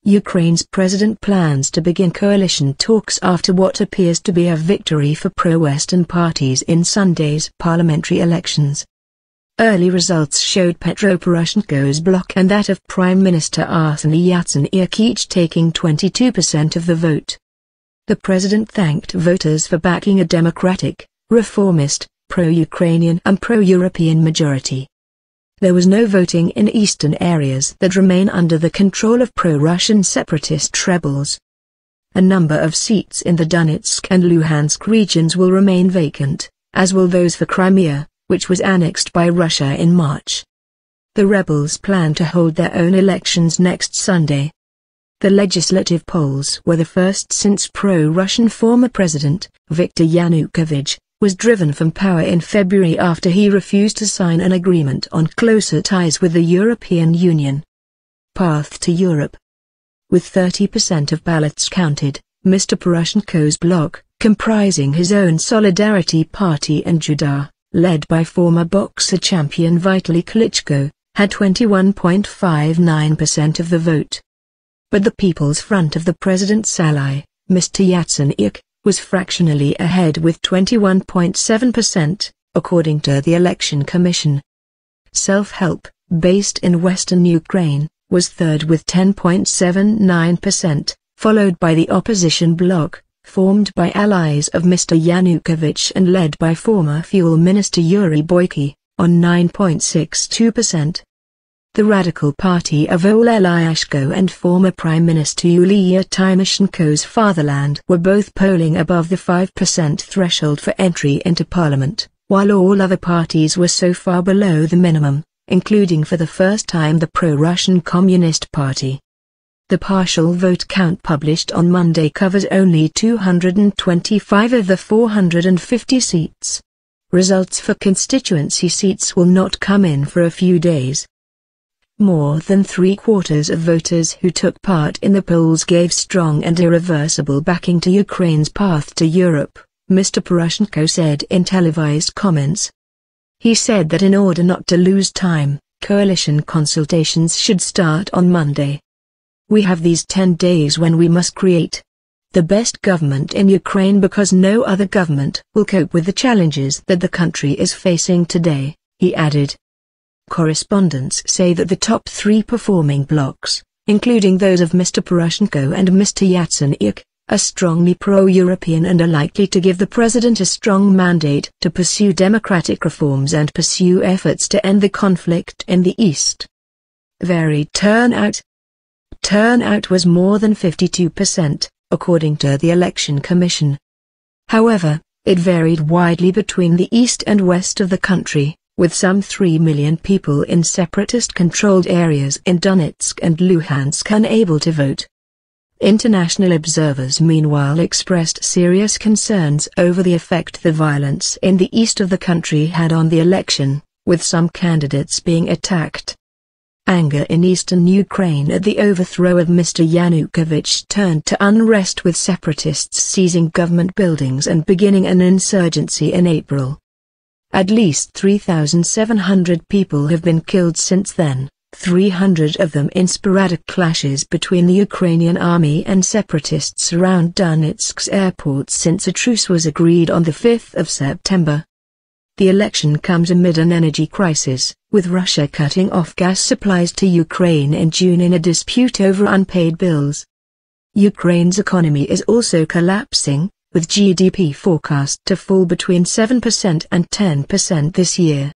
Ukraine's president plans to begin coalition talks after what appears to be a victory for pro-Western parties in Sunday's parliamentary elections. Early results showed Petro Poroshenko's bloc and that of Prime Minister Arseniy Yatseniuk each taking 22% of the vote. The president thanked voters for backing a democratic, reformist, pro-Ukrainian and pro-European majority. There was no voting in eastern areas that remain under the control of pro-Russian separatist rebels. A number of seats in the Donetsk and Luhansk regions will remain vacant, as will those for Crimea, which was annexed by Russia in March. The rebels plan to hold their own elections next Sunday. The legislative polls were the first since pro-Russian former president, Viktor Yanukovych, was driven from power in February after he refused to sign an agreement on closer ties with the European Union. Path to Europe. With 30% of ballots counted, Mr. Poroshenko's bloc, comprising his own Solidarity Party and Juda, led by former boxer champion Vitaly Klitschko, had 21.59% of the vote. But the People's Front of the president's ally, Mr. Yatseniuk, was fractionally ahead with 21.7%, according to the Election Commission. Self-Help, based in western Ukraine, was third with 10.79%, followed by the opposition bloc, formed by allies of Mr. Yanukovych and led by former Fuel Minister Yuri Boyky, on 9.62%. The Radical Party of Oleh Lyashko and former Prime Minister Yulia Tymoshenko's Fatherland were both polling above the 5% threshold for entry into parliament, while all other parties were so far below the minimum, including for the first time the pro-Russian Communist Party. The partial vote count published on Monday covers only 225 of the 450 seats. Results for constituency seats will not come in for a few days. More than three-quarters of voters who took part in the polls gave strong and irreversible backing to Ukraine's path to Europe, Mr. Poroshenko said in televised comments. He said that in order not to lose time, coalition consultations should start on Monday. We have these 10 days when we must create the best government in Ukraine because no other government will cope with the challenges that the country is facing today, he added. Correspondents say that the top three performing blocs, including those of Mr. Poroshenko and Mr. Yatseniuk, are strongly pro-European and are likely to give the president a strong mandate to pursue democratic reforms and pursue efforts to end the conflict in the east. Varied turnout. Turnout was more than 52%, according to the Election Commission. However, it varied widely between the east and west of the country, with some 3 million people in separatist-controlled areas in Donetsk and Luhansk unable to vote. International observers meanwhile expressed serious concerns over the effect the violence in the east of the country had on the election, with some candidates being attacked. Anger in eastern Ukraine at the overthrow of Mr. Yanukovych turned to unrest with separatists seizing government buildings and beginning an insurgency in April. At least 3,700 people have been killed since then, 300 of them in sporadic clashes between the Ukrainian army and separatists around Donetsk's airport since a truce was agreed on the 5th of September. The election comes amid an energy crisis, with Russia cutting off gas supplies to Ukraine in June in a dispute over unpaid bills. Ukraine's economy is also collapsing, with GDP forecast to fall between 7% and 10% this year.